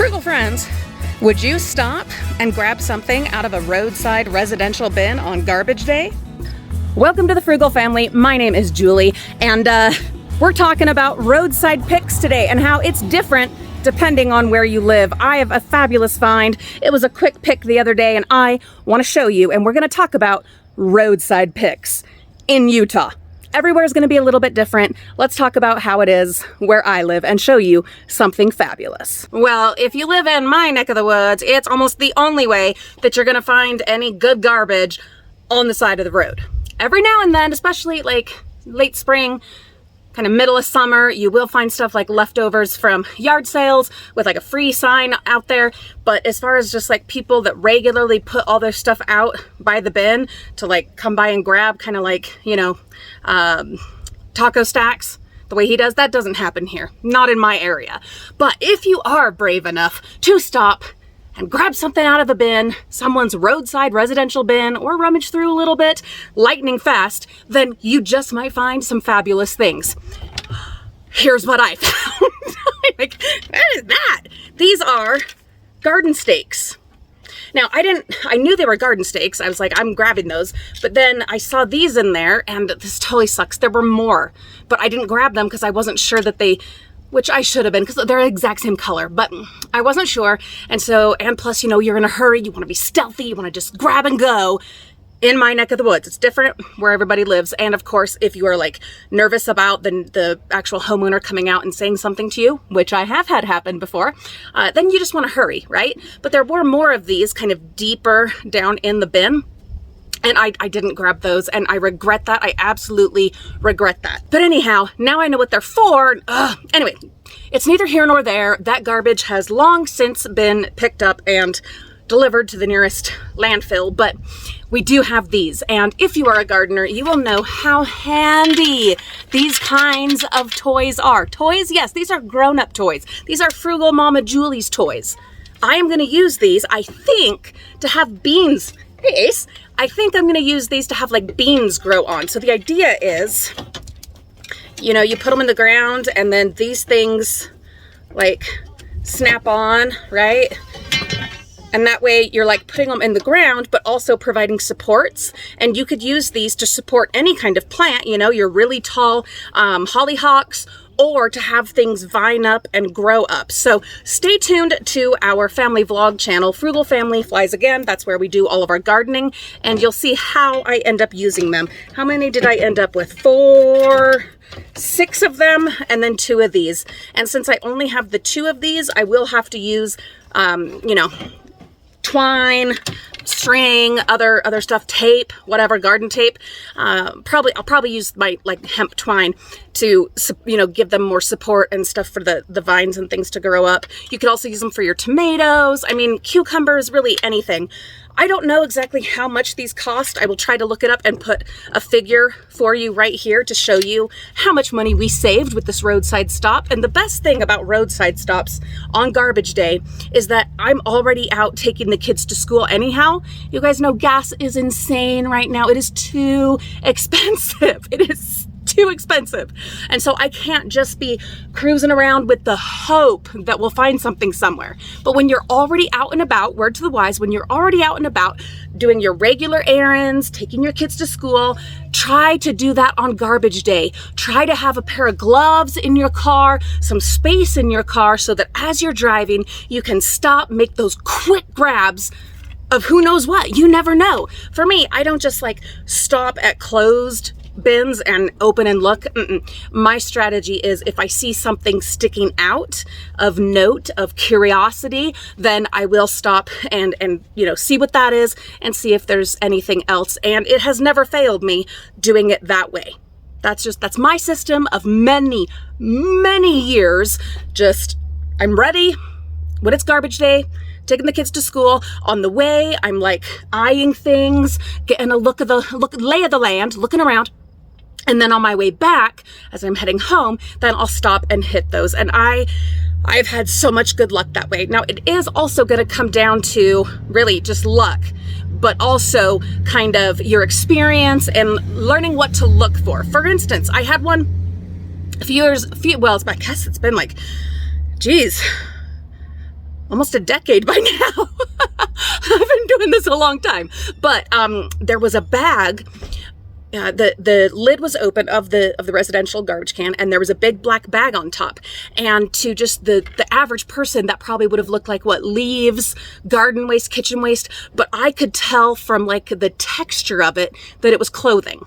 Frugal friends, would you stop and grab something out of a roadside residential bin on garbage day? Welcome to the Frugal Family. My name is Julie, and we're talking about roadside picks today and how it's different depending on where you live. I have a fabulous find. It was a quick pick the other day, and I want to show you, and we're going to talk about roadside picks in Utah. Everywhere's going to be a little bit different. Let's talk about how it is where I live and show you something fabulous. Well, if you live in my neck of the woods, it's almost the only way that you're going to find any good garbage on the side of the road. Every now and then, especially like late spring, kind of middle of summer, you will find stuff like leftovers from yard sales with like a free sign out there. But as far as just like people that regularly put all their stuff out by the bin to like come by and grab, kind of like, you know, taco stacks, the way he does, that doesn't happen here. Not in my area. But if you are brave enough to stop and grab something out of a bin, someone's roadside residential bin, or rummage through a little bit, lightning fast, then you just might find some fabulous things. Here's what I found. Like, what is that? These are garden stakes. Now, I knew they were garden stakes. I was like, I'm grabbing those. But then I saw these in there, and this totally sucks. There were more, but I didn't grab them because I wasn't sure that they, which I should have been, because they're the exact same color, but I wasn't sure. And plus, you know, you're in a hurry, you want to be stealthy, you want to just grab and go. In my neck of the woods, it's different where everybody lives. And of course, if you are like nervous about the actual homeowner coming out and saying something to you, which I have had happen before, then you just want to hurry, right? But there were more of these kind of deeper down in the bin. And I didn't grab those, and I regret that. I absolutely regret that. But anyhow, now I know what they're for. Anyway, it's neither here nor there. That garbage has long since been picked up and delivered to the nearest landfill, but we do have these. And if you are a gardener, you will know how handy these kinds of toys are. Toys? Yes, these are grown-up toys. These are Frugal Mama Julie's toys. I am going to use these, I think, to have beans. Hey, Ace. I think I'm going to use these to have like beans grow on. So the idea is, you know, you put them in the ground and then these things like snap on, right? And that way you're like putting them in the ground, but also providing supports. And you could use these to support any kind of plant, you know, your really tall hollyhocks, or to have things vine up and grow up. So stay tuned to our family vlog channel, Frugal Family Flies Again. That's where we do all of our gardening, and you'll see how I end up using them. How many did I end up with? 6 of them, and then 2 of these. And since I only have the 2 of these, I will have to use, you know, twine, string, other stuff, tape, whatever, garden tape. I'll probably use my like hemp twine to, you know, give them more support and stuff for the vines and things to grow up. You could also use them for your tomatoes. I mean, cucumbers, really anything. I don't know exactly how much these cost. I will try to look it up and put a figure for you right here to show you how much money we saved with this roadside stop. And the best thing about roadside stops on garbage day is that I'm already out taking the kids to school anyhow. You guys know gas is insane right now. It is too expensive. It is too expensive. And so I can't just be cruising around with the hope that we'll find something somewhere. But when you're already out and about, word to the wise, when you're already out and about doing your regular errands, taking your kids to school, try to do that on garbage day. Try to have a pair of gloves in your car, some space in your car, so that as you're driving, you can stop, make those quick grabs of who knows what. You never know. For me, I don't just like stop at closed bins and open and look. My strategy is if I see something sticking out of note, of curiosity, then I will stop and you know, see what that is and see if there's anything else. And it has never failed me doing it that way. That's my system of many years. Just, I'm ready when it's garbage day, taking the kids to school. On the way, I'm like eyeing things, getting a lay of the land, looking around. And then on my way back, as I'm heading home, then I'll stop and hit those. And I've had so much good luck that way. Now, it is also going to come down to really just luck, but also kind of your experience and learning what to look for. For instance, I had one I guess it's been like, geez, almost a decade by now. I've been doing this a long time. But there was a bag. The lid was open of the residential garbage can, and there was a big black bag on top. And to just the average person, that probably would have looked like what, leaves, garden waste, kitchen waste. But I could tell from like the texture of it that it was clothing.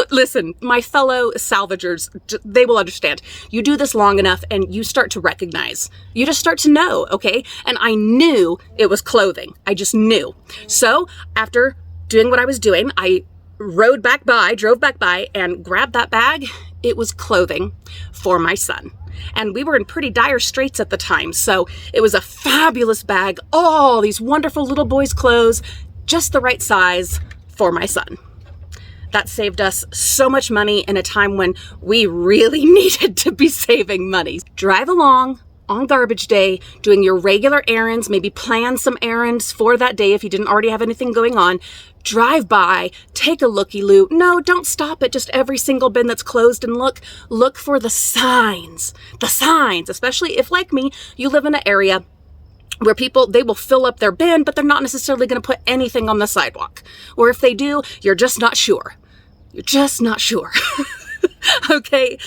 Listen, my fellow salvagers, they will understand. You do this long enough and you start to recognize. You just start to know, okay? And I knew it was clothing. I just knew. So after doing what I was doing, I drove back by and grabbed that bag. It was clothing for my son. And we were in pretty dire straits at the time. So it was a fabulous bag. All these wonderful little boys' clothes, just the right size for my son. That saved us so much money in a time when we really needed to be saving money. Drive along on garbage day, doing your regular errands, maybe plan some errands for that day if you didn't already have anything going on. Drive by, take a looky-loo. No, don't stop at just every single bin that's closed and look for the signs. The signs, especially if, like me, you live in an area where people, they will fill up their bin, but they're not necessarily going to put anything on the sidewalk. Or if they do, you're just not sure. You're just not sure. Okay?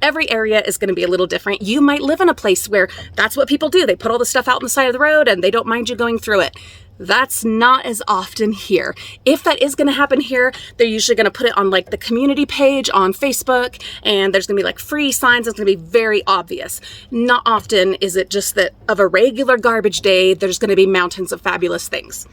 Every area is going to be a little different. You might live in a place where that's what people do. They put all the stuff out on the side of the road and they don't mind you going through it. That's not as often here. If that is going to happen here, they're usually going to put it on like the community page on Facebook, and there's going to be like free signs. It's going to be very obvious. Not often is it just that of a regular garbage day, there's going to be mountains of fabulous things.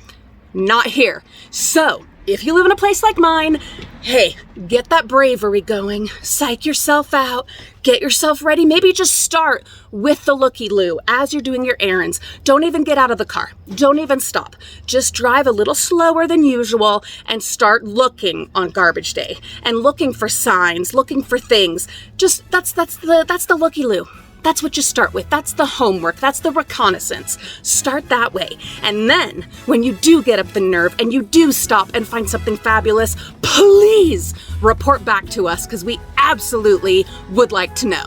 Not here. So if you live in a place like mine, hey, get that bravery going. Psych yourself out. Get yourself ready. Maybe just start with the looky-loo as you're doing your errands. Don't even get out of the car. Don't even stop. Just drive a little slower than usual and start looking on garbage day and looking for signs, looking for things. Just that's the looky-loo. That's what you start with. That's the homework. That's the reconnaissance. Start that way. And then when you do get up the nerve and you do stop and find something fabulous, please report back to us because we absolutely would like to know.